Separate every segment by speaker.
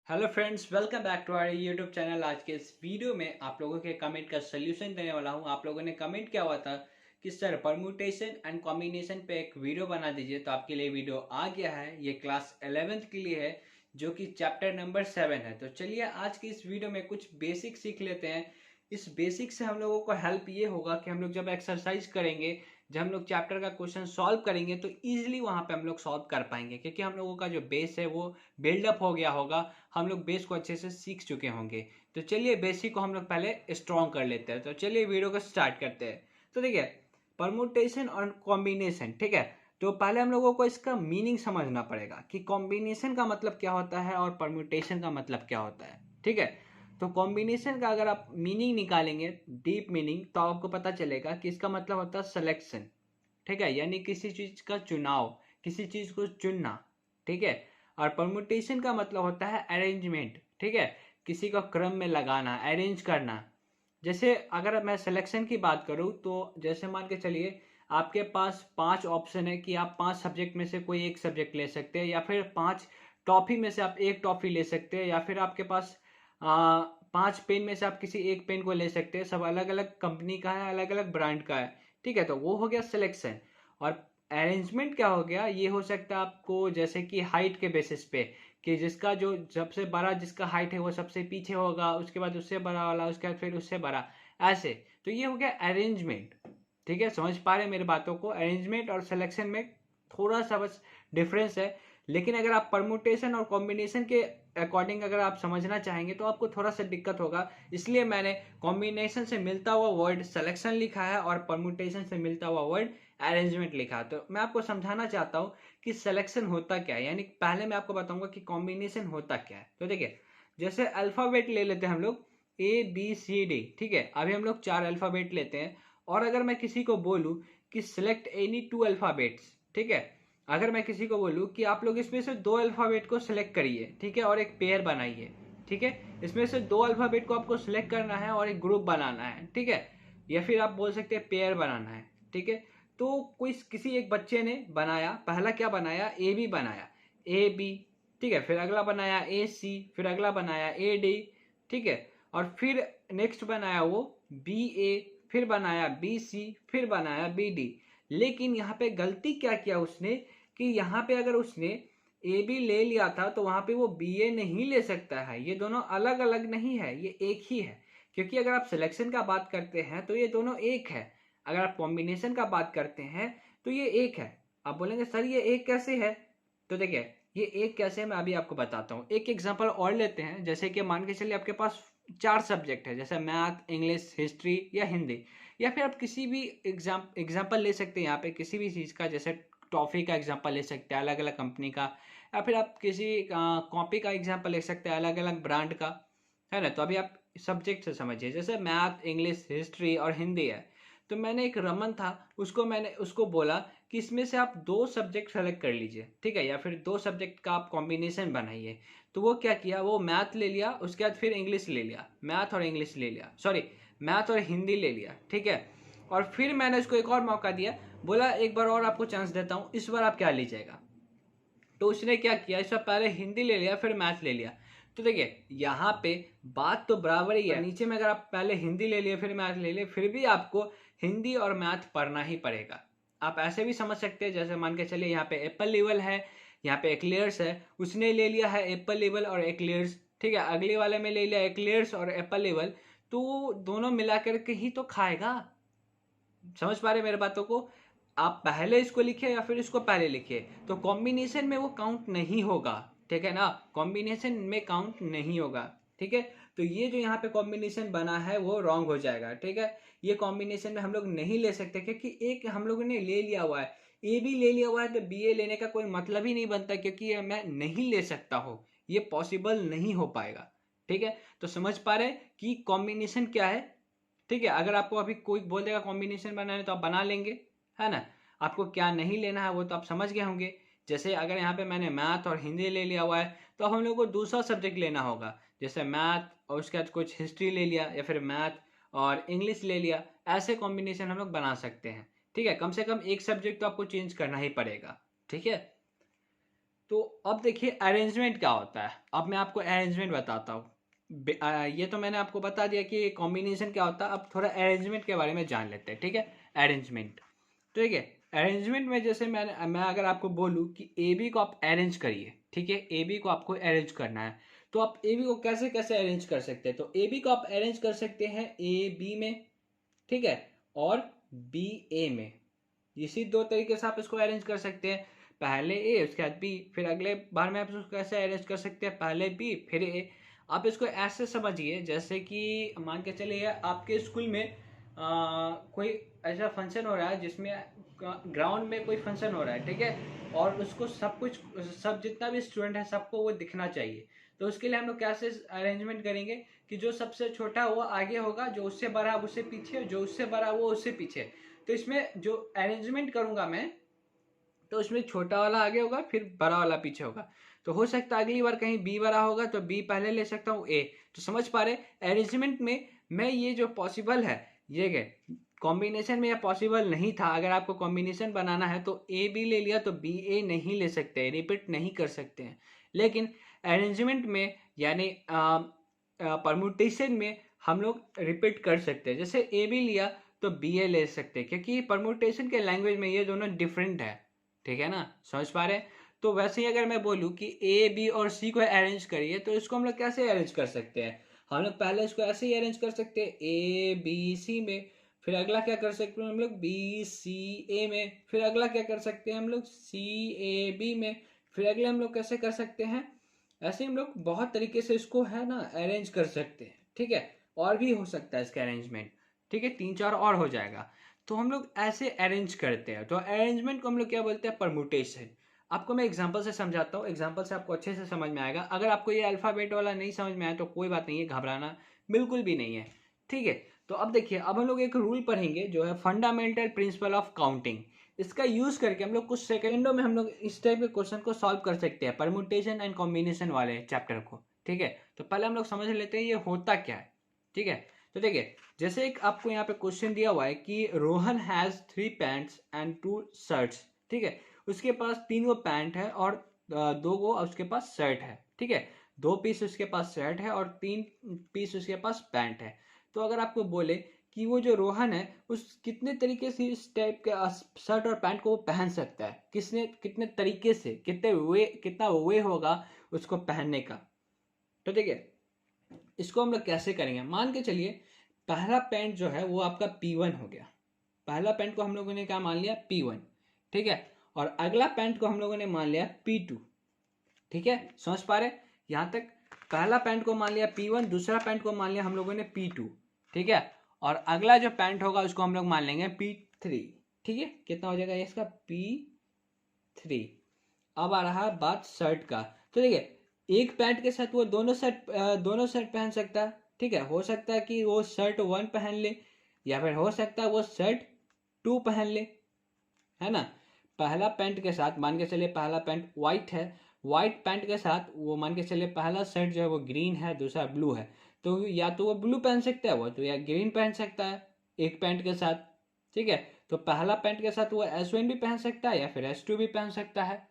Speaker 1: Hello friends, welcome back to our YouTube channel. आज के इस वीडियो में आप लोगों के कमेंट का सोल्यूशन देने वाला हूं। आप लोगों ने कमेंट किया हुआ था कि सर परम्यूटेशन एंड कॉम्बिनेशन पे एक वीडियो बना दीजिए, तो आपके लिए वीडियो आ गया है। ये क्लास 11th के लिए है, जो कि चैप्टर नंबर 7 है। तो चलिए आज की इस वीडियो में कुछ बेसिक सीख लेते हैं। इस बेसिक से हम लोगों को हेल्प ये होगा कि हम लोग जब एक्सरसाइज करेंगे, जब हम लोग चैप्टर का क्वेश्चन सॉल्व करेंगे, तो इजीली वहां पे हम लोग सॉल्व कर पाएंगे, क्योंकि हम लोगों का जो बेस है वो बिल्डअप हो गया होगा। हम लोग बेस को अच्छे से सीख चुके होंगे। तो चलिए बेसिक को हम लोग पहले स्ट्रॉन्ग कर लेते हैं। तो चलिए वीडियो को स्टार्ट करते हैं। तो देखिए, परमुटेशन और कॉम्बिनेशन, ठीक है। तो पहले हम लोगों को इसका मीनिंग समझना पड़ेगा कि कॉम्बिनेशन का मतलब क्या होता है और परम्यूटेशन का मतलब क्या होता है, ठीक है। तो कॉम्बिनेशन का अगर आप मीनिंग निकालेंगे, डीप मीनिंग, तो आपको पता चलेगा कि इसका मतलब होता है सिलेक्शन, ठीक है, यानी किसी चीज का चुनाव, किसी चीज को चुनना, ठीक है। और परमुटेशन का मतलब होता है अरेंजमेंट, ठीक है, किसी को क्रम में लगाना, अरेंज करना। जैसे अगर मैं सिलेक्शन की बात करूं, तो जैसे मान के चलिए आपके पास 5 ऑप्शन है कि आप 5 सब्जेक्ट में से कोई एक सब्जेक्ट ले सकते हैं, या फिर 5 टॉफी में से आप एक टॉफी ले सकते हैं, या फिर आपके पास 5 पेन में से आप किसी एक पेन को ले सकते हैं। सब अलग अलग कंपनी का है, अलग अलग ब्रांड का है, ठीक है। तो वो हो गया सिलेक्शन। और अरेंजमेंट क्या हो गया, ये हो सकता है आपको जैसे कि हाइट के बेसिस पे, कि जिसका जो सबसे बड़ा जिसका हाइट है वो सबसे पीछे होगा, उसके बाद उससे बड़ा वाला, उसके बाद फिर उससे बड़ा, ऐसे। तो ये हो गया अरेंजमेंट, ठीक है। समझ पा रहे हैं मेरी बातों को? अरेंजमेंट और सिलेक्शन में थोड़ा सा बस डिफरेंस है। लेकिन अगर आप परमुटेशन और कॉम्बिनेशन के अकॉर्डिंग अगर आप समझना चाहेंगे तो आपको थोड़ा सा दिक्कत होगा। इसलिए मैंने कॉम्बिनेशन से मिलता हुआ वर्ड सिलेक्शन लिखा है और परमुटेशन से मिलता हुआ वर्ड अरेंजमेंट लिखा। तो मैं आपको समझाना चाहता हूँ कि सिलेक्शन होता क्या है, यानी पहले मैं आपको बताऊंगा कि कॉम्बिनेशन होता क्या है। तो देखिए, जैसे अल्फाबेट ले लेते हैं हम लोग, ABCD, ठीक है। अभी हम लोग 4 अल्फाबेट लेते हैं, और अगर मैं किसी को बोलूं कि सिलेक्ट एनी 2 अल्फाबेट्स, ठीक है। अगर मैं किसी को बोलूं कि आप लोग इसमें से 2 अल्फाबेट को सिलेक्ट करिए, ठीक है, और एक पेयर बनाइए, ठीक है। इसमें से 2 अल्फाबेट को आपको सिलेक्ट करना है और एक ग्रुप बनाना है, ठीक है। या फिर आप बोल सकते हैं पेयर बनाना है, ठीक है। तो कोई किसी एक बच्चे ने बनाया, पहला क्या बनाया, AB बनाया, AB, ठीक है। फिर अगला बनाया AC, फिर अगला बनाया AD, ठीक है। और फिर नेक्स्ट बनाया वो BA, फिर बनाया BC, फिर बनाया BD। लेकिन यहाँ पे गलती क्या किया उसने, कि यहाँ पे अगर उसने AB ले लिया था तो वहां पे वो BA नहीं ले सकता है। ये दोनों अलग अलग नहीं है, ये एक ही है। क्योंकि अगर आप सिलेक्शन का बात करते हैं तो ये दोनों एक है, अगर आप कॉम्बिनेशन का बात करते हैं तो ये एक है। आप बोलेंगे सर ये एक कैसे है? तो देखिए, ये एक कैसे है मैं अभी आपको बताता हूँ। एक एग्जांपल और लेते हैं। जैसे कि मान के चलिए आपके पास 4 सब्जेक्ट है, जैसे मैथ, इंग्लिश, हिस्ट्री या हिंदी। या फिर आप किसी भी एग्जाम्पल ले सकते हैं यहाँ पे, किसी भी चीज़ का, जैसे टॉफ़ी का एग्जाम्पल ले सकते हैं अलग अलग कंपनी का, या फिर आप किसी कॉपी का एग्जाम्पल ले सकते हैं अलग अलग ब्रांड का, है ना। तो अभी आप सब्जेक्ट से समझिए, जैसे मैथ, इंग्लिश, हिस्ट्री और हिंदी है। तो मैंने एक रमन था, मैंने उसको बोला कि इसमें से आप 2 सब्जेक्ट सेलेक्ट कर लीजिए, ठीक है, या फिर 2 सब्जेक्ट का आप कॉम्बिनेशन बनाइए। तो वो क्या किया, वो मैथ ले लिया, उसके बाद फिर इंग्लिश ले लिया, मैथ और इंग्लिश ले लिया, सॉरी, मैथ और हिंदी ले लिया, ठीक है। और फिर मैंने उसको एक और मौका दिया, बोला एक बार और आपको चांस देता हूँ, इस बार आप क्या लीजिएगा। तो उसने क्या किया, इससे पहले हिंदी ले लिया फिर मैथ ले लिया। तो देखिए यहाँ पे बात तो बराबर ही है। नीचे में अगर आप पहले हिंदी ले लिए फिर मैथ ले लिए, फिर भी आपको हिंदी और मैथ पढ़ना ही पड़ेगा। आप ऐसे भी समझ सकते हैं, जैसे मान के चलिए यहाँ पे एप्पल लेवल है, यहाँ पे एक्लेयर्स है, उसने ले लिया है एप्पल लेवल और एक्लेयर्स, ठीक है। अगले वाले में ले लिया एक्लेयर्स और एप्पल लेवल, तो दोनों मिला करके ही तो खाएगा। समझ पा रहे मेरे बातों को? आप पहले इसको लिखिए या फिर इसको पहले लिखिए, तो कॉम्बिनेशन में वो काउंट नहीं होगा, ठीक है ना। कॉम्बिनेशन में काउंट नहीं होगा, ठीक है। तो ये जो यहाँ पे कॉम्बिनेशन बना है वो रॉन्ग हो जाएगा, ठीक है। ये कॉम्बिनेशन में हम लोग नहीं ले सकते, क्योंकि एक हम लोगों ने ले लिया हुआ है, ए बी ले लिया हुआ है, तो BA लेने का कोई मतलब ही नहीं बनता, क्योंकि ये मैं नहीं ले सकता हूँ, ये पॉसिबल नहीं हो पाएगा, ठीक है। तो समझ पा रहे कि कॉम्बिनेशन क्या है, ठीक है। अगर आपको अभी कोई बोल देगा कॉम्बिनेशन बनाने, तो आप बना लेंगे, है ना। आपको क्या नहीं लेना है वो तो आप समझ गए होंगे। जैसे अगर यहाँ पे मैंने मैथ और हिंदी ले लिया हुआ है, तो हम लोग को दूसरा सब्जेक्ट लेना होगा, जैसे मैथ और उसके बाद कुछ हिस्ट्री ले लिया, या फिर मैथ और इंग्लिश ले लिया। ऐसे कॉम्बिनेशन हम लोग बना सकते हैं, ठीक है। कम से कम एक सब्जेक्ट तो आपको चेंज करना ही पड़ेगा, ठीक है। तो अब देखिए अरेंजमेंट क्या होता है। अब मैं आपको अरेंजमेंट बताता हूँ। ये तो मैंने आपको बता दिया कि कॉम्बिनेशन क्या होता है। अब थोड़ा अरेंजमेंट के बारे में जान लेते हैं, ठीक है। अरेंजमेंट, ठीक है। अरेंजमेंट में जैसे मैं अगर आपको बोलूँ कि ए बी को आप अरेंज करिए, ठीक है, ए बी को आपको अरेंज करना है, तो आप ए बी को कैसे कैसे अरेंज कर सकते हैं। तो ए बी को आप अरेंज कर सकते हैं ए बी में, ठीक है, और बी ए में। इसी दो तरीके से आप इसको अरेंज कर सकते हैं। पहले ए उसके बाद बी, फिर अगले बार में आप इसको कैसे अरेंज कर सकते हैं, पहले बी फिर ए। आप इसको ऐसे समझिए जैसे कि मान के चलिए आपके स्कूल में कोई ऐसा फंक्शन हो रहा है जिसमें ग्राउंड में कोई फंक्शन हो रहा है, ठीक है, और उसको सब कुछ, सब जितना भी स्टूडेंट है सबको वो दिखना चाहिए। तो उसके लिए हम लोग कैसे अरेंजमेंट करेंगे कि जो सबसे छोटा वो आगे होगा, जो उससे बड़ा उससे पीछे, जो उससे बड़ा वो उससे पीछे। तो इसमें जो अरेंजमेंट करूंगा मैं, तो उसमें छोटा वाला आगे होगा फिर बड़ा वाला पीछे होगा। तो हो सकता है अगली बार कहीं बी बड़ा होगा तो बी पहले ले सकता हूँ ए। तो समझ पा रहे, अरेंजमेंट में मैं ये जो पॉसिबल है, ये गए कॉम्बिनेशन में यह पॉसिबल नहीं था। अगर आपको कॉम्बिनेशन बनाना है तो ए बी ले लिया तो बी ए नहीं ले सकते, रिपीट नहीं कर सकते हैं। लेकिन अरेंजमेंट में यानी परमुटेशन में हम लोग रिपीट कर सकते हैं। जैसे ए बी लिया तो बी ए ले सकते हैं, क्योंकि परमुटेशन के लैंग्वेज में ये दोनों डिफरेंट है, ठीक है ना, समझ पा रहे हैं। तो वैसे ही अगर मैं बोलूँ कि ए बी और सी को अरेंज करिए, तो इसको हम लोग कैसे अरेंज कर सकते हैं। हम लोग पहले इसको ऐसे ही अरेंज कर सकते हैं ए बी सी में, फिर अगला क्या कर सकते हैं हम लोग बी सी ए में, फिर अगला क्या कर सकते हैं हम लोग सी ए बी में, फिर अगले हम लोग कैसे कर सकते हैं। ऐसे हम लोग बहुत तरीके से इसको है ना अरेंज कर सकते हैं, ठीक है। और भी हो सकता है इसका अरेंजमेंट, ठीक है, 3-4 और हो जाएगा। तो हम लोग ऐसे अरेंज करते हैं। तो अरेंजमेंट को हम लोग क्या बोलते हैं, परमुटेशन। आपको मैं एग्जांपल से समझाता हूँ, एग्जांपल से आपको अच्छे से समझ में आएगा। अगर आपको ये अल्फाबेट वाला नहीं समझ में आया तो कोई बात नहीं है, घबराना बिल्कुल भी नहीं है, ठीक है। तो अब देखिए, अब हम लोग एक रूल पढ़ेंगे जो है फंडामेंटल प्रिंसिपल ऑफ काउंटिंग। इसका यूज करके हम लोग कुछ सेकंडों में हम लोग इस टाइप के क्वेश्चन को सॉल्व कर सकते हैं, परमुटेशन एंड कॉम्बिनेशन वाले चैप्टर को, ठीक है। तो पहले हम लोग समझ लेते हैं ये होता क्या है, ठीक है। तो देखिए, जैसे एक आपको यहाँ पे क्वेश्चन दिया हुआ है कि Rohan has 3 pants and 2 shirts, ठीक है। उसके पास 3 वो पैंट है और 2 वो उसके पास शर्ट है, ठीक है। 2 पीस उसके पास शर्ट है और 3 पीस उसके पास पैंट है। तो अगर आपको बोले कि वो जो रोहन है उस कितने तरीके से इस टाइप के शर्ट और पैंट को वो पहन सकता है, कितने तरीके से, कितना वे होगा उसको पहनने का। तो देखिए, इसको हम लोग कैसे करेंगे, मान के चलिए पहला पैंट जो है वो आपका P1 हो गया। पहला पैंट को हम लोगों ने क्या मान लिया, P1, ठीक है। और अगला पैंट को हम लोगों ने मान लिया P2, ठीक है, समझ पा रहे यहां तक। पहला पैंट को मान लिया P1, दूसरा पैंट को मान लिया हम लोगों ने P2, ठीक है। और अगला जो पैंट होगा उसको हम लोग मान लेंगे P3, ठीक है। कितना हो जाएगा इसका P3। अब आ रहा बात शर्ट का। तो देखिए, एक पैंट के साथ वो दोनों शर्ट पहन सकता है, ठीक है। हो सकता है कि वो शर्ट 1 पहन ले, या फिर हो सकता है वो शर्ट 2 पहन ले, है ना। पहला पैंट के साथ मान के चलिए पहला पैंट वाइट है, वाइट पैंट के साथ वो मान के चलिए पहला शर्ट जो है वो ग्रीन है, दूसरा ब्लू है। तो या तो वो ब्लू पहन सकता है वो, तो या ग्रीन पहन सकता है एक पैंट के साथ, ठीक है। तो पहला पैंट के साथ वो S1 भी पहन सकता है या फिर S2 भी पहन सकता है,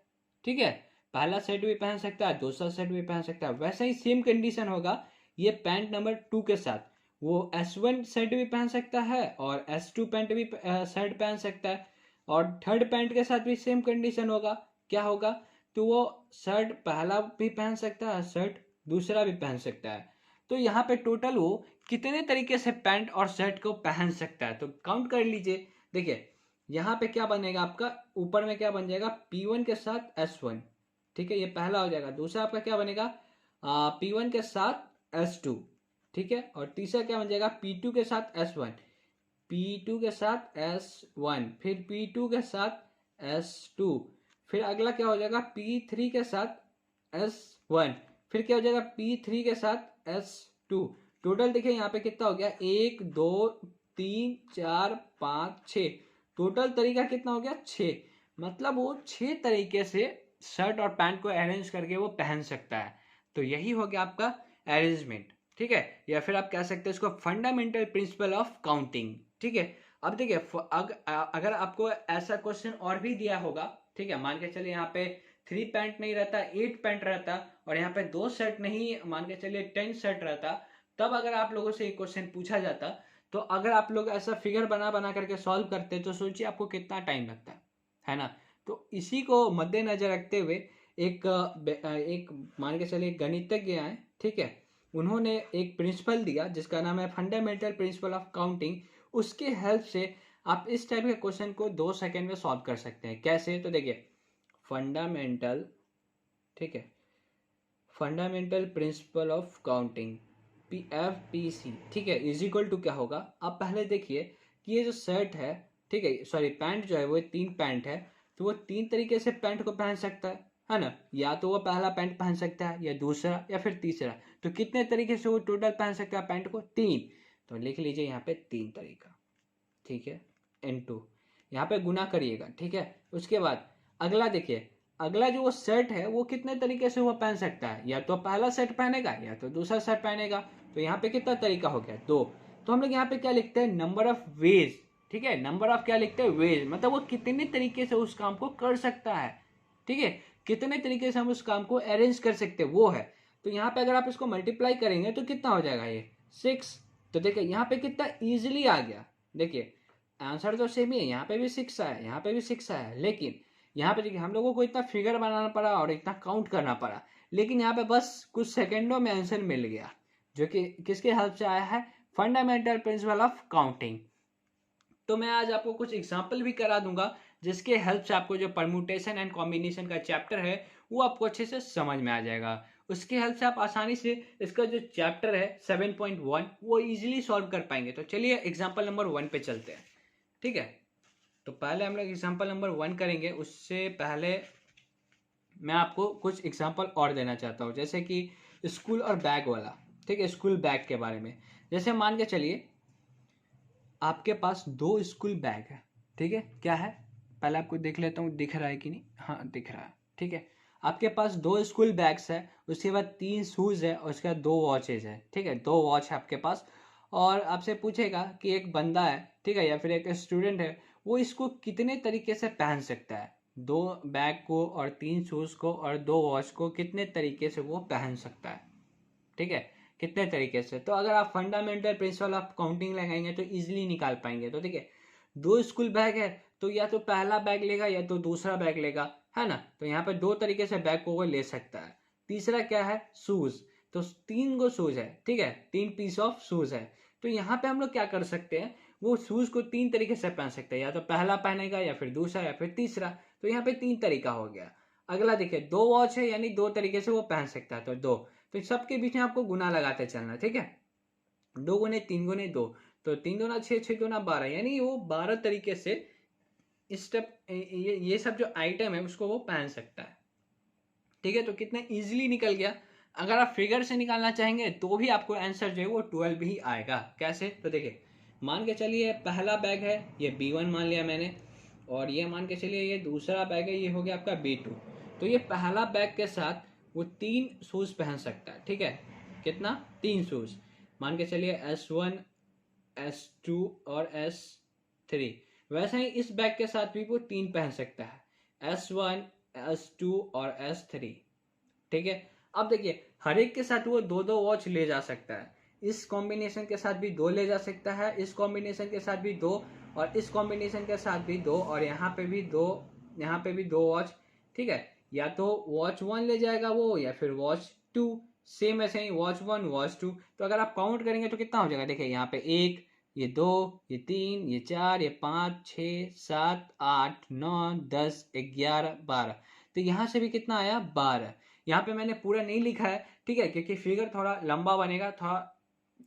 Speaker 1: ठीक है। पहला सेट भी पहन सकता है, दूसरा सेट भी पहन सकता है। वैसे ही सेम कंडीशन होगा ये पैंट नंबर 2 के साथ। वो S1 सेट भी पहन सकता है और S2 पैंट भी शर्ट पहन सकता है। और थर्ड पैंट के साथ भी सेम कंडीशन होगा, क्या होगा, तो वो शर्ट पहला भी पहन सकता है, शर्ट दूसरा भी पहन सकता है। तो यहाँ पे टोटल वो कितने तरीके से पैंट और शर्ट को पहन सकता है, तो काउंट कर लीजिए। देखिए, यहाँ पे क्या बनेगा आपका, ऊपर में क्या बन जाएगा P1 के साथ S1, ठीक है, ये पहला हो जाएगा। दूसरा आपका क्या बनेगा P1 के साथ S2, ठीक है। और तीसरा क्या बन जाएगा P2 के साथ S1, P2 के साथ S1, फिर P2 के साथ S2, फिर अगला क्या हो जाएगा P3 के साथ S1, फिर क्या हो जाएगा P3 के साथ S2। टोटल देखिए यहाँ पे कितना हो गया, 1 2 3 4 5 6, टोटल तरीका कितना हो गया 6। मतलब वो 6 तरीके से शर्ट और पैंट को अरेंज करके वो पहन सकता है। तो यही हो गया आपका अरेंजमेंट, ठीक है। या फिर आप कह सकते हैं इसको फंडामेंटल प्रिंसिपल ऑफ काउंटिंग, ठीक है। अब देखिए, अगर आपको ऐसा क्वेश्चन और भी दिया होगा, ठीक है, मान के चलिए यहाँ पे 3 पैंट नहीं रहता, 8 पैंट रहता, और यहाँ पे 2 शर्ट नहीं, मान के चलिए 10 शर्ट रहता, तब अगर आप लोगों से एक क्वेश्चन पूछा जाता, तो अगर आप लोग ऐसा फिगर बना बना करके सॉल्व करते तो सोचिए आपको कितना टाइम लगता है ना। तो इसी को मद्देनजर रखते हुए एक मान के चलिए गणितज्ञ हैं, ठीक है, उन्होंने एक प्रिंसिपल दिया जिसका नाम है फंडामेंटल प्रिंसिपल ऑफ काउंटिंग। उसके हेल्प से आप इस टाइप के क्वेश्चन को 2 सेकंड में सॉल्व कर सकते हैं। कैसे? तो देखिए, फंडामेंटल, ठीक है, fundamental principle of counting PFPC, ठीक है, इज इक्वल टू क्या होगा। आप पहले देखिए कि ये जो शर्ट है, ठीक है, सॉरी पैंट जो है वो 3 पैंट है, तो वो 3 तरीके से पैंट को पहन सकता है ना। या तो वो पहला पैंट पहन सकता है, या दूसरा, या फिर तीसरा। तो कितने तरीके से वो टोटल पहन सकता है पैंट को? 3। तो लिख लीजिए यहाँ पे 3 तरीका, ठीक है, N2, यहाँ पे गुना करिएगा, ठीक है। उसके बाद अगला देखिए, अगला जो वो शर्ट है वो कितने तरीके से वो पहन सकता है, या तो पहला शर्ट पहनेगा या तो दूसरा शर्ट पहनेगा। तो यहाँ पे कितना तरीका हो गया? 2। तो हम लोग यहाँ पे क्या लिखते हैं? नंबर ऑफ वेज, ठीक है, नंबर ऑफ क्या लिखते हैं? वेज, मतलब वो कितने तरीके से उस काम को कर सकता है, ठीक है, कितने तरीके से हम उस काम को अरेंज कर सकते हैं, वो है। तो यहाँ पे अगर आप इसको मल्टीप्लाई करेंगे तो कितना हो जाएगा? ये 6। तो देखिए यहाँ पे कितना ईजिली आ गया। देखिए आंसर तो सेम ही है, यहाँ पे भी 6 आया, यहाँ पे भी 6 आया, लेकिन यहाँ पे देखिए हम लोगों को इतना फिगर बनाना पड़ा और इतना काउंट करना पड़ा, लेकिन यहाँ पे बस कुछ सेकंडों में आंसर मिल गया, जो कि किसके हेल्प से आया है? Fundamental principle of counting. तो मैं आज आपको कुछ एग्जाम्पल भी करा दूंगा जिसके हेल्प से आपको जो परम्यूटेशन एंड कॉम्बिनेशन का चैप्टर है वो आपको अच्छे से समझ में आ जाएगा। उसके हेल्प से आप आसानी से इसका जो चैप्टर है 7.1 वो इजीली सॉल्व कर पाएंगे। तो चलिए एग्जाम्पल नंबर 1 पे चलते हैं, ठीक है। तो पहले हम लोग एग्जाम्पल नंबर 1 करेंगे, उससे पहले मैं आपको कुछ एग्जाम्पल और देना चाहता हूँ, जैसे कि स्कूल और बैग वाला, ठीक है, स्कूल बैग के बारे में। जैसे मान के चलिए आपके पास 2 स्कूल बैग है, ठीक है, क्या है पहले आपको देख लेता हूँ, दिख रहा है कि नहीं? हाँ दिख रहा है, ठीक है। आपके पास 2 स्कूल बैग्स है, उसके बाद 3 शूज है, और उसके बाद 2 वॉचेज है, ठीक है, 2 वॉच है आपके पास। और आपसे पूछेगा कि एक बंदा है, ठीक है, या फिर एक स्टूडेंट है, वो इसको कितने तरीके से पहन सकता है? 2 बैग को और 3 शूज को और 2 वॉच को कितने तरीके से वो पहन सकता है, ठीक है, कितने तरीके से? तो अगर आप फंडामेंटल प्रिंसिपल ऑफ काउंटिंग लगाएंगे तो इजीली निकाल पाएंगे। तो देखिए 2 स्कूल बैग है, तो या तो पहला बैग लेगा या तो दूसरा बैग लेगा, है ना। तो यहाँ पे 2 तरीके से बैग को वो ले सकता है। तीसरा क्या है? शूज, तो 3 गो शूज है, ठीक है, 3 पीस ऑफ शूज है। तो यहाँ पे हम लोग क्या कर सकते हैं, वो शूज को 3 तरीके से पहन सकते हैं, या तो पहला पहनेगा या फिर दूसरा या फिर तीसरा। तो यहाँ पे 3 तरीका हो गया। अगला देखिए 2 वॉच है, यानी 2 तरीके से वो पहन सकता है, तो 2। तो सबके बीच में आपको गुना लगाते चलना, ठीक है, 2 गुने 3 गुने 2, तो 3 दूना 6, 6 दूना 12, यानी वो 12 तरीके से स्टेप ये सब जो आइटम है उसको वो पहन सकता है, ठीक है। तो कितना इजीली निकल गया। अगर आप फिगर से निकालना चाहेंगे तो भी आपको आंसर जो है वो 12 ही आएगा। कैसे? तो देखिए मान के चलिए पहला बैग है, ये B1 मान लिया मैंने, और ये मान के चलिए ये दूसरा बैग है, ये हो गया आपका B2। तो ये पहला बैग के साथ वो 3 शूज पहन सकता है, ठीक है, कितना? 3 शूज। मान के चलिए S1 S2 और S3। वैसे ही इस बैग के साथ भी वो 3 पहन सकता है, S1 S2 और S3, ठीक है। अब देखिए हर एक के साथ वो 2-2 वॉच ले जा सकता है, इस कॉम्बिनेशन के साथ भी 2 ले जा सकता है, इस कॉम्बिनेशन के साथ भी 2, और इस कॉम्बिनेशन के साथ भी 2, और यहाँ पे भी 2, यहाँ पे भी 2 वॉच, ठीक है। या तो वॉच 1 ले जाएगा वो, या फिर वॉच 2, सेम ऐसे ही वॉच 1 वॉच 2। तो अगर आप काउंट करेंगे तो कितना हो जाएगा? देखिए यहाँ पे 1, ये 2, ये 3, ये 4, ये 5, 6, 7, 8, 9, 10, 11, 12। तो यहाँ से भी कितना आया? 12। यहाँ पे मैंने पूरा नहीं लिखा है, ठीक है, क्योंकि फिगर थोड़ा लंबा बनेगा, थोड़ा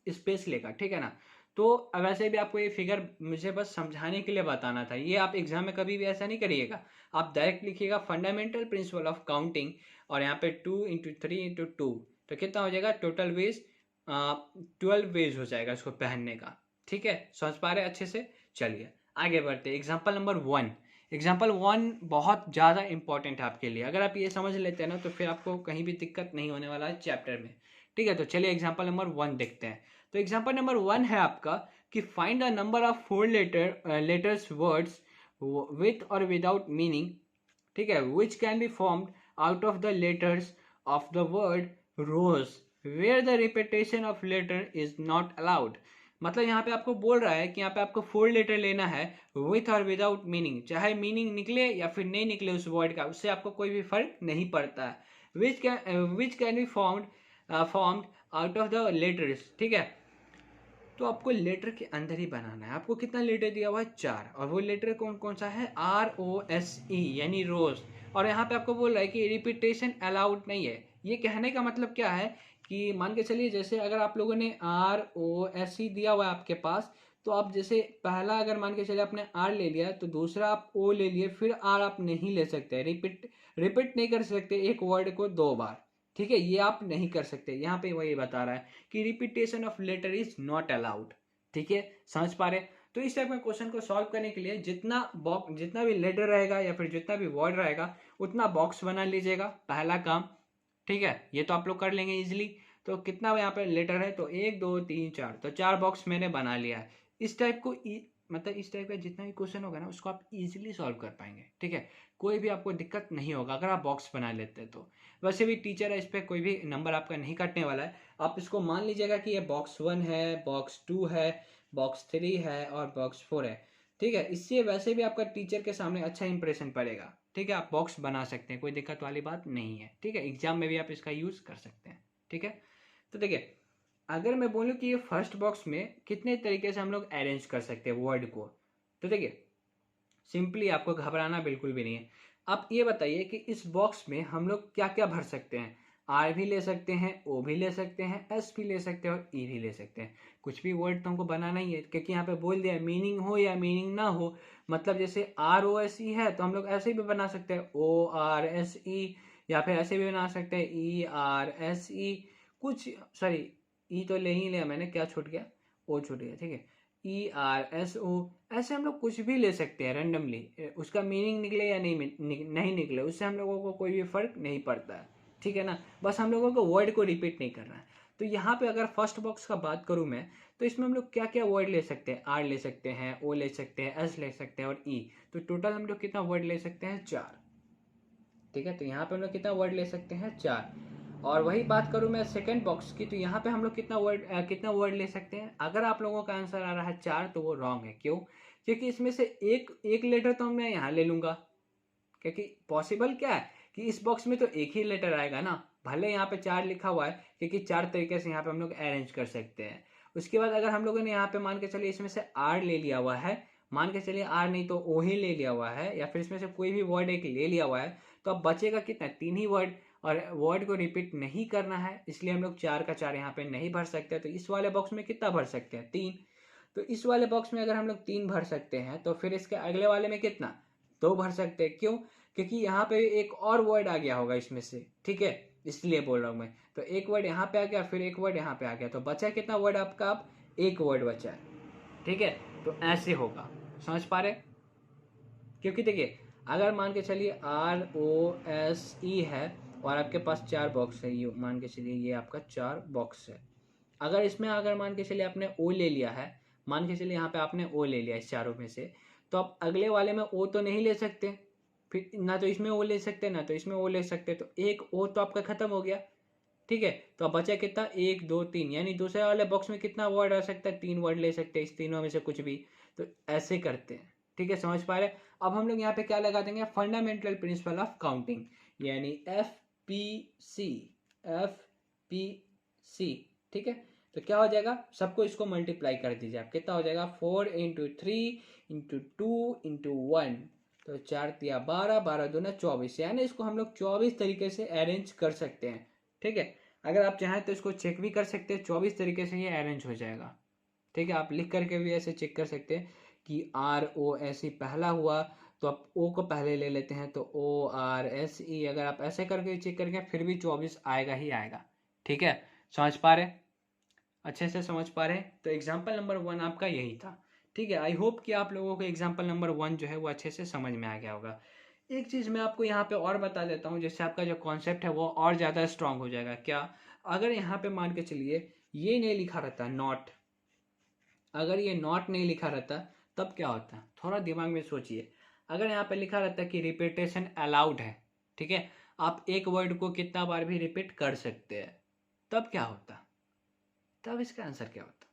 Speaker 1: स्पेस लेगा, ठीक है ना। तो वैसे भी आपको ये फिगर मुझे बस समझाने के लिए बताना था, ये आप एग्जाम में कभी भी ऐसा नहीं करिएगा। आप डायरेक्ट लिखिएगा फंडामेंटल प्रिंसिपल ऑफ काउंटिंग, और यहाँ पे 2 × 3 × 2, तो कितना हो जाएगा? टोटल वेज 12 वेज हो जाएगा इसको पहनने का, ठीक है। समझ पा रहे अच्छे से? चलिए आगे बढ़ते। Example number 1। एग्जाम्पल 1 बहुत ज़्यादा इंपॉर्टेंट है आपके लिए। अगर आप ये समझ लेते हैं ना तो फिर आपको कहीं भी दिक्कत नहीं होने वाला है चैप्टर में, ठीक है। तो चलिए एग्जाम्पल नंबर 1 देखते हैं। तो एग्जाम्पल नंबर 1 है आपका कि find the number of 4 letters words with और विदाउट मीनिंग, ठीक है, which can be formed out of the letters of the word rose where the repetition of letter is not allowed। मतलब यहाँ पे आपको बोल रहा है कि यहाँ पे आपको 4 लेटर लेना है विथ और विदाउट मीनिंग, चाहे मीनिंग निकले या फिर नहीं निकले उस वर्ड का, उससे आपको कोई भी फर्क नहीं पड़ता है। Which can be formed out of the letters, ठीक है। तो आपको लेटर के अंदर ही बनाना है। आपको कितना लेटर दिया हुआ है? 4, और वो लेटर कौन कौन सा है? ROSE यानी रोज। और यहाँ पे आपको बोल रहा है कि रिपीटेशन अलाउड नहीं है। ये कहने का मतलब क्या है कि मान के चलिए जैसे अगर आप लोगों ने ROSE दिया हुआ है आपके पास, तो आप जैसे पहला अगर मान के चलिए आपने R ले लिया तो दूसरा आप O ले लिए, फिर R आप नहीं ले सकते, रिपीट नहीं कर सकते एक वर्ड को 2 बार, ठीक है। ये आप नहीं कर सकते। यहाँ पे वही बता रहा है कि repetition of letter is not allowed, ठीक है। समझ पा रहे? तो इस टाइप में क्वेश्चन को सॉल्व करने के लिए जितना भी लेटर रहेगा या फिर जितना भी वर्ड रहेगा उतना बॉक्स बना लीजिएगा, पहला काम, ठीक है। ये तो आप लोग कर लेंगे इजिली। तो कितना यहाँ पे लेटर है? तो 1 2 3 4, तो 4 बॉक्स मैंने बना लिया है। इस टाइप को मतलब इस टाइप का जितना भी क्वेश्चन होगा ना उसको आप इजीली सॉल्व कर पाएंगे, ठीक है। कोई भी आपको दिक्कत नहीं होगा अगर आप बॉक्स बना लेते हैं तो। वैसे भी टीचर है, इस पर कोई भी नंबर आपका नहीं काटने वाला है। आप इसको मान लीजिएगा कि ये बॉक्स 1 है, बॉक्स 2 है, बॉक्स 3 है और बॉक्स 4 है, ठीक है। इससे वैसे भी आपका टीचर के सामने अच्छा इंप्रेशन पड़ेगा, ठीक है। आप बॉक्स बना सकते हैं, कोई दिक्कत वाली बात नहीं है, ठीक है। एग्जाम में भी आप इसका यूज कर सकते हैं, ठीक है। तो देखिए अगर मैं बोलूँ कि ये फर्स्ट बॉक्स में कितने तरीके से हम लोग अरेंज कर सकते हैं वर्ड को, तो देखिए सिंपली आपको घबराना बिल्कुल भी नहीं है। आप ये बताइए कि इस बॉक्स में हम लोग क्या क्या भर सकते हैं? R भी ले सकते हैं, O भी ले सकते हैं, S भी ले सकते हैं और E भी ले सकते हैं। कुछ भी वर्ड तो हमको बनाना ही है, क्योंकि यहाँ पे बोल दिया मीनिंग हो या मीनिंग ना हो। मतलब जैसे ROSE है तो हम लोग ऐसे भी बना सकते हैं ORSE, या फिर ऐसे भी बना सकते हैं ERSE। कुछ सॉरी ई तो ले ही लिया मैंने, क्या छूट गया? ओ छूट गया, ठीक है। ERSO, ऐसे हम लोग कुछ भी ले सकते हैं रेंडमली, उसका मीनिंग निकले या नहीं निकले उससे हम लोगों को कोई भी फर्क नहीं पड़ता है, ठीक है ना। बस हम लोगों को वर्ड को रिपीट नहीं करना है। तो यहाँ पे अगर फर्स्ट बॉक्स का बात करूँ मैं, तो इसमें हम लोग क्या क्या वर्ड ले सकते हैं? R ले सकते हैं, O ले सकते हैं, S ले सकते हैं और E। तो टोटल हम लोग कितना वर्ड ले सकते हैं? 4, ठीक है। तो यहाँ पे हम लोग कितना वर्ड ले सकते हैं? 4। और वही बात करूँ मैं सेकंड बॉक्स की, तो यहाँ पे हम लोग कितना वर्ड ले सकते हैं? अगर आप लोगों का आंसर आ रहा है 4 तो वो रॉन्ग है। क्यों? क्योंकि इसमें से एक लेटर तो मैं यहाँ ले लूंगा, क्योंकि पॉसिबल क्या है कि इस बॉक्स में तो एक ही लेटर आएगा ना, भले यहाँ पे 4 लिखा हुआ है, क्योंकि 4 तरीके से यहाँ पे हम लोग अरेंज कर सकते हैं। उसके बाद अगर हम लोगों ने यहाँ पे मान के चलिए इसमें से R ले लिया हुआ है, मान के चलिए R नहीं तो O ही ले लिया हुआ है, या फिर इसमें से कोई भी वर्ड एक ले लिया हुआ है, तो अब बचेगा कितना? 3 ही वर्ड, और वर्ड को रिपीट नहीं करना है, इसलिए हम लोग 4 का 4 यहाँ पे नहीं भर सकते। तो इस वाले बॉक्स में कितना भर सकते हैं? 3। तो इस वाले बॉक्स में अगर हम लोग 3 भर सकते हैं तो फिर इसके अगले वाले में कितना? 2 भर सकते हैं। क्यों? क्योंकि यहाँ पे एक और वर्ड आ गया होगा इसमें से, ठीक है, इसलिए बोल रहा हूँ मैं। तो एक वर्ड यहाँ पे आ गया, फिर एक वर्ड यहाँ पे आ गया, तो बचा कितना वर्ड आपका? अब एक वर्ड बचा है, ठीक है। तो ऐसे होगा, समझ पा रहे? क्योंकि देखिए अगर मान के चलिए ROSE है और आपके पास 4 बॉक्स है, ये मान के चलिए ये आपका 4 बॉक्स है। अगर मान के चलिए आपने O ले लिया है, मान के चलिए यहाँ पे आपने O ले लिया इस चारों में से, तो आप अगले वाले में O तो नहीं ले सकते, फिर ना तो इसमें O ले सकते ना तो इसमें O ले सकते, तो एक O तो आपका खत्म हो गया, ठीक है। तो अब बचा कितना? 1 2 3, यानी दूसरे वाले बॉक्स में कितना वर्ड आ सकता है? 3 वर्ड ले सकते हैं, इस तीनों में से कुछ भी। तो ऐसे करते हैं, ठीक है, समझ पा रहे? अब हम लोग यहाँ पे क्या लगा देंगे? फंडामेंटल प्रिंसिपल ऑफ काउंटिंग, यानी FPC, ठीक है। तो क्या हो जाएगा? सबको इसको मल्टीप्लाई कर दीजिए आप, कितना हो जाएगा? 4 × 3 × 2 × 1, तो 4 × 12, 12 दूना 24, यानी इसको हम लोग 24 तरीके से अरेंज कर सकते हैं, ठीक है। अगर आप चाहें तो इसको चेक भी कर सकते हैं, 24 तरीके से ये अरेंज हो जाएगा, ठीक है। आप लिख करके भी ऐसे चेक कर सकते हैं कि ROSE पहला हुआ तो आप O को पहले ले लेते हैं, तो ORSE, अगर आप ऐसे करके चेक करेंगे फिर भी 24 आएगा ही आएगा, ठीक है। समझ पा रहे? अच्छे से समझ पा रहे हैं? तो एग्जाम्पल नंबर 1 आपका यही था, ठीक है। आई होप कि आप लोगों को एग्जाम्पल नंबर 1 जो है वो अच्छे से समझ में आ गया होगा। एक चीज़ मैं आपको यहाँ पे और बता देता हूँ, जिससे आपका जो कॉन्सेप्ट है वो और ज़्यादा स्ट्रांग हो जाएगा। क्या? अगर यहाँ पे मान के चलिए ये नहीं लिखा रहता नॉट, अगर ये नॉट नहीं लिखा रहता तब क्या होता है? थोड़ा दिमाग में सोचिए। अगर यहाँ पे लिखा रहता है कि रिपीटेशन अलाउड है, ठीक है, आप एक वर्ड को कितना बार भी रिपीट कर सकते हैं, तब क्या होता, तब इसका आंसर क्या होता,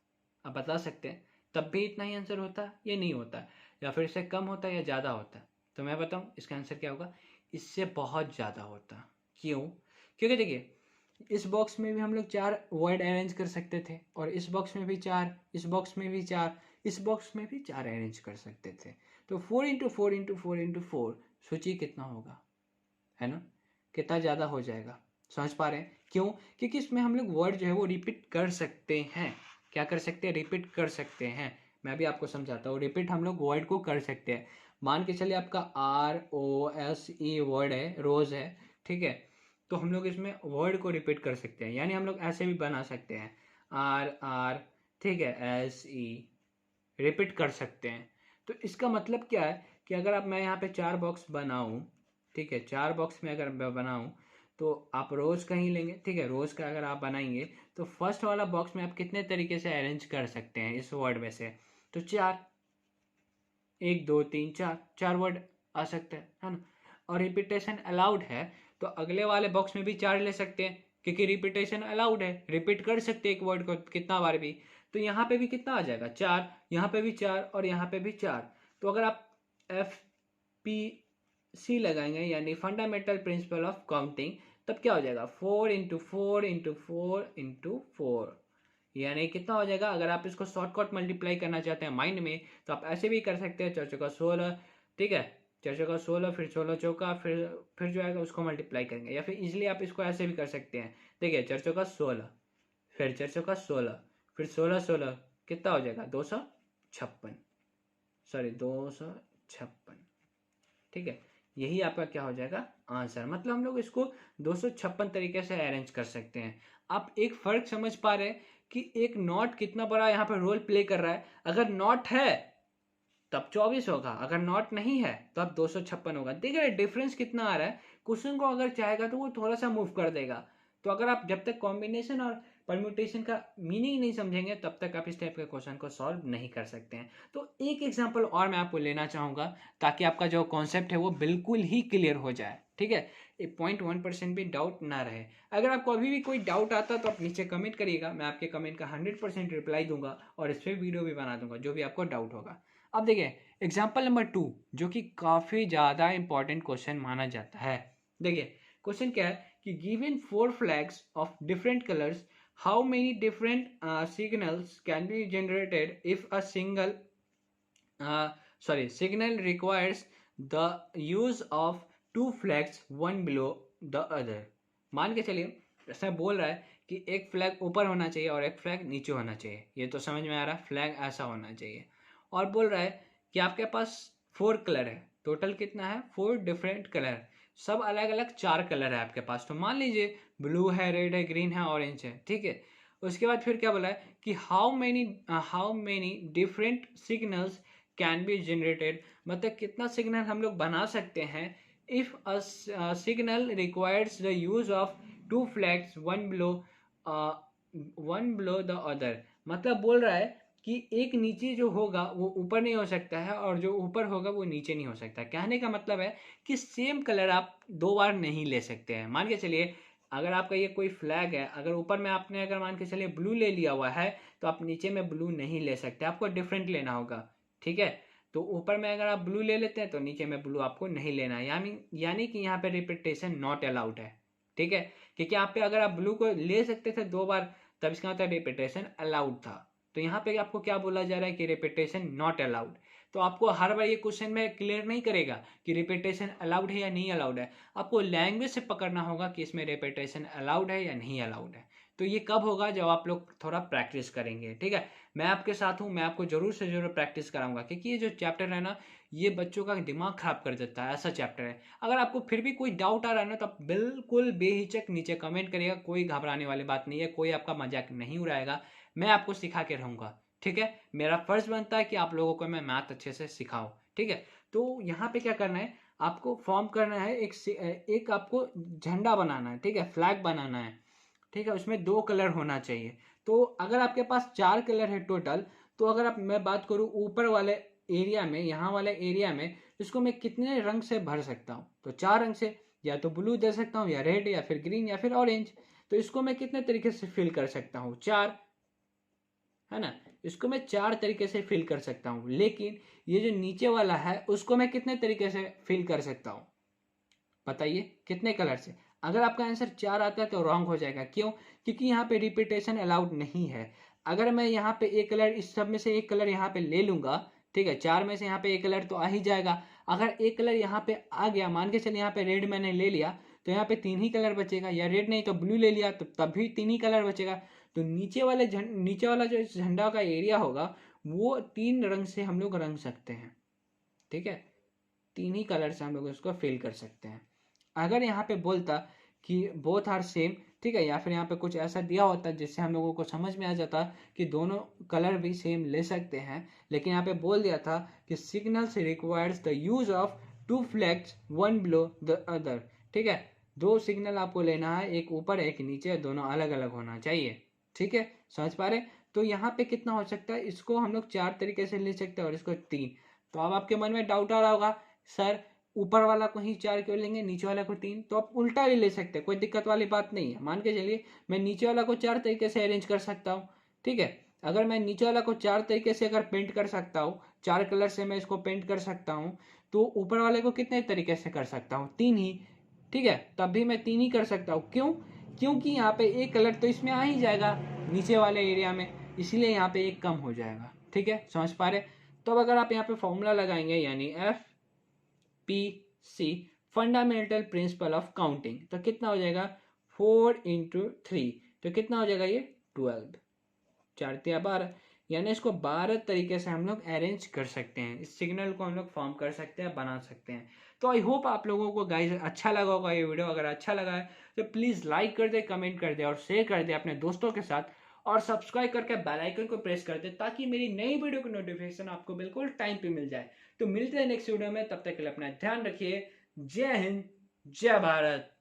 Speaker 1: आप बता सकते हैं? तब भी इतना ही आंसर होता या नहीं होता, या फिर इससे कम होता या ज़्यादा होता? तो मैं बताऊं इसका आंसर क्या होगा, इससे बहुत ज़्यादा होता। क्यों? क्योंकि देखिए इस बॉक्स में भी हम लोग 4 वर्ड अरेंज कर सकते थे, और इस बॉक्स में भी 4, इस बॉक्स में भी 4, इस बॉक्स में भी 4 अरेंज कर सकते थे। तो 4 इंटू 4 इंटू 4 इंटू 4, सोचिए कितना होगा, है ना, कितना ज़्यादा हो जाएगा। समझ पा रहे हैं क्यों? क्योंकि इसमें हम लोग वर्ड जो है वो रिपीट कर सकते हैं। क्या कर सकते हैं? रिपीट कर सकते हैं। मैं भी आपको समझाता हूँ, रिपीट हम लोग वर्ड को कर सकते हैं। मान के चलिए आपका ROSE वर्ड है, रोज है, ठीक है, तो हम लोग इसमें वर्ड को रिपीट कर सकते हैं, यानी हम लोग ऐसे भी बना सकते हैं RR, ठीक है, SE, रिपीट कर सकते हैं। तो इसका मतलब क्या है कि अगर आप, मैं यहाँ पे 4 बॉक्स बनाऊँ, ठीक है, 4 बॉक्स में अगर मैं बनाऊँ, तो आप रोज का ही लेंगे, ठीक है, रोज का अगर आप बनाएंगे तो फर्स्ट वाला बॉक्स में आप कितने तरीके से अरेंज कर सकते हैं इस वर्ड में से, तो 4, 1 2 3 4, 4 वर्ड आ सकते हैं, है ना। और रिपीटेशन अलाउड है तो अगले वाले बॉक्स में भी 4 ले सकते हैं, क्योंकि रिपीटेशन अलाउड है, रिपीट कर सकते हैं एक वर्ड को कितना बार भी। तो यहाँ पे भी कितना आ जाएगा, 4, यहाँ पे भी 4 और यहाँ पे भी 4। तो अगर आप FPC लगाएंगे, यानी फंडामेंटल प्रिंसिपल ऑफ काउंटिंग, तब क्या हो जाएगा, 4 इंटू 4 इंटू 4 इंटू 4, यानी कितना हो जाएगा। अगर आप इसको शॉर्टकट मल्टीप्लाई करना चाहते हैं माइंड में, तो आप ऐसे भी कर सकते हैं, 4 चौका 16, ठीक है, 4 चौका 16, फिर 16 चौका, फिर जो आएगा उसको मल्टीप्लाई करेंगे, या फिर इजिली आप इसको ऐसे भी कर सकते हैं। देखिए 4 चौका 16, फिर 4 चौका 16, फिर 16 16, कितना हो जाएगा, 256, सॉरी 256, ठीक है। यही आपका क्या हो जाएगा, आंसर। मतलब हम लोग इसको 256 तरीके से अरेंज कर सकते हैं। आप एक फर्क समझ पा रहे हैं कि एक नॉट कितना बड़ा यहाँ पर रोल प्ले कर रहा है। अगर नॉट है तब 24 होगा, अगर नॉट नहीं है तो अब 256 होगा। देख रहे डिफरेंस कितना आ रहा है। क्वेश्चन को अगर चाहेगा तो वो थोड़ा सा मूव कर देगा। तो अगर आप जब तक कॉम्बिनेशन और परम्यूटेशन का मीनिंग नहीं समझेंगे तब तक आप इस टाइप के क्वेश्चन को सॉल्व नहीं कर सकते हैं। तो एक एग्जांपल और मैं आपको लेना चाहूंगा ताकि आपका जो कॉन्सेप्ट है वो बिल्कुल ही क्लियर हो जाए, ठीक है, 0.1% भी डाउट ना रहे। अगर आपको अभी भी कोई डाउट आता तो आप नीचे कमेंट करिएगा, मैं आपके कमेंट का 100% रिप्लाई दूंगा और इस पर वीडियो भी बना दूंगा जो भी आपको डाउट होगा। अब देखिए एग्जाम्पल नंबर 2, जो कि काफ़ी ज़्यादा इंपॉर्टेंट क्वेश्चन माना जाता है। देखिए क्वेश्चन क्या है कि given 4 flags of different colours, how many different signals can be generated if a single signal requires the use of 2 flags one below the other। मान के चलिए ऐसा बोल रहा है कि एक फ्लैग ऊपर होना चाहिए और एक फ्लैग नीचे होना चाहिए, ये तो समझ में आ रहा है, फ्लैग ऐसा होना चाहिए। और बोल रहा है कि आपके पास 4 कलर है, टोटल कितना है, 4 डिफरेंट कलर, सब अलग अलग 4 कलर है आपके पास। तो मान लीजिए ब्लू है, रेड है, ग्रीन है, ऑरेंज है, ठीक है। उसके बाद फिर क्या बोला है कि how many different signals can be generated, मतलब कितना सिग्नल हम लोग बना सकते हैं if a signal requires the use of 2 flags one below the other. मतलब बोल रहा है कि एक नीचे जो होगा वो ऊपर नहीं हो सकता है और जो ऊपर होगा वो नीचे नहीं हो सकता। कहने का मतलब है कि सेम कलर आप 2 बार नहीं ले सकते हैं। मान के चलिए अगर आपका ये कोई फ्लैग है, अगर ऊपर में आपने अगर मान के चलिए ब्लू ले लिया हुआ है तो आप नीचे में ब्लू नहीं ले सकते, आपको डिफरेंट लेना होगा, ठीक है। तो ऊपर में अगर आप ब्लू ले लेते हैं तो नीचे में ब्लू आपको नहीं लेना है, यानी कि यहाँ पे रिपीटेशन नॉट अलाउड है, ठीक है। क्योंकि यहाँ पे अगर आप ब्लू को ले सकते थे 2 बार तब इसका मतलब रिपीटेशन अलाउड था। तो यहाँ पे आपको क्या बोला जा रहा है कि रिपीटेशन नॉट अलाउड। तो आपको हर बार ये क्वेश्चन में क्लियर नहीं करेगा कि रिपीटेशन अलाउड है या नहीं अलाउड है, आपको लैंग्वेज से पकड़ना होगा कि इसमें रिपीटेशन अलाउड है या नहीं अलाउड है। तो ये कब होगा, जब आप लोग थोड़ा प्रैक्टिस करेंगे, ठीक है। मैं आपके साथ हूँ, मैं आपको जरूर से जरूर प्रैक्टिस कराऊंगा, क्योंकि ये जो चैप्टर है ना ये बच्चों का दिमाग खराब कर देता है, ऐसा चैप्टर है। अगर आपको फिर भी कोई डाउट आ रहा है ना तो आप बिल्कुल बेहिचक नीचे कमेंट करिएगा, कोई घबराने वाली बात नहीं है, कोई आपका मजाक नहीं उड़ाएगा, मैं आपको सिखा के रहूँगा, ठीक है। मेरा फर्ज बनता है कि आप लोगों को मैं मैथ अच्छे से सिखाऊं, ठीक है। तो यहाँ पे क्या करना है, आपको फॉर्म करना है, एक आपको झंडा बनाना है, ठीक है, फ्लैग बनाना है, ठीक है। उसमें 2 कलर होना चाहिए। तो अगर आपके पास 4 कलर है टोटल, तो अगर आप मैं बात करूँ ऊपर वाले एरिया में, यहाँ वाले एरिया में इसको मैं कितने रंग से भर सकता हूँ, तो 4 रंग से, या तो ब्लू दे सकता हूँ, या रेड, या फिर ग्रीन, या फिर ऑरेंज। तो इसको मैं कितने तरीके से फिल कर सकता हूँ? 4, है ना। इसको मैं 4 तरीके से फिल कर सकता हूँ, लेकिन ये जो नीचे वाला है उसको मैं कितने तरीके से फिल कर सकता हूँ? बताइए कितने कलर से? अगर आपका आंसर 4 आता है तो रॉन्ग हो जाएगा। क्यों? क्योंकि यहाँ पे रिपीटेशन अलाउड नहीं है। अगर मैं यहाँ पे एक कलर, इस सब में से एक कलर यहाँ पे ले लूंगा, ठीक है, 4 में से यहाँ पे एक कलर तो आ ही जाएगा। अगर एक कलर यहाँ पे आ गया, मान के चलिए यहाँ पे रेड मैंने ले लिया, तो यहाँ पे 3 ही कलर बचेगा, या रेड नहीं तो ब्लू ले लिया तो तब भी 3 ही कलर बचेगा। तो नीचे वाला जो झंडा का एरिया होगा वो 3 रंग से हम लोग रंग सकते हैं, ठीक है। 3 ही कलर से हम लोग उसको फिल कर सकते हैं। अगर यहाँ पे बोलता कि बोथ आर सेम, ठीक है, या फिर यहाँ पे कुछ ऐसा दिया होता जिससे हम लोगों को समझ में आ जाता कि दोनों कलर भी सेम ले सकते हैं, लेकिन यहाँ पे बोल दिया था कि signals requires the use of 2 flags one below the other, ठीक है। 2 सिग्नल आपको लेना है, एक ऊपर एक नीचे, दोनों अलग अलग होना चाहिए, ठीक है। समझ पा रहे? तो यहाँ पे कितना हो सकता है? इसको हम लोग 4 तरीके से ले सकते हैं और इसको 3। तो अब आपके मन में डाउट आ रहा होगा, सर ऊपर वाला को ही 4 क्यों लेंगे, नीचे वाला को 3? तो आप उल्टा भी ले सकते हैं, कोई दिक्कत वाली बात नहीं है। मान के चलिए मैं नीचे वाला को 4 तरीके से अरेंज कर सकता हूँ, ठीक है। अगर मैं नीचे वाला को 4 तरीके से अगर पेंट कर सकता हूँ, 4 कलर से मैं इसको पेंट कर सकता हूँ, तो ऊपर वाले को कितने तरीके से कर सकता हूँ? 3 ही, ठीक है। तब भी मैं 3 ही कर सकता हूँ। क्यों? क्योंकि यहाँ पे एक कलर तो इसमें आ ही जाएगा नीचे वाले एरिया में, इसलिए यहाँ पे एक कम हो जाएगा, ठीक है। समझ पा रहे? तो अब अगर आप यहाँ पे फॉर्मूला लगाएंगे, यानी FPC, fundamental principle of counting, तो कितना हो जाएगा? 4 × 3, तो कितना हो जाएगा ये? 12, 4 × 12, यानी इसको 12 तरीके से हम लोग अरेंज कर सकते हैं। इस सिग्नल को हम लोग फॉर्म कर सकते हैं, बना सकते हैं। तो आई होप आप लोगों को गाइस अच्छा लगा होगा ये वीडियो। अगर अच्छा लगा है तो प्लीज़ लाइक कर दे, कमेंट कर दे और शेयर कर दे अपने दोस्तों के साथ, और सब्सक्राइब करके बेल आइकन को प्रेस कर दे ताकि मेरी नई वीडियो की नोटिफिकेशन आपको बिल्कुल टाइम पे मिल जाए। तो मिलते हैं नेक्स्ट वीडियो में, तब तक के लिए अपना ध्यान रखिए। जय हिंद, जय भारत।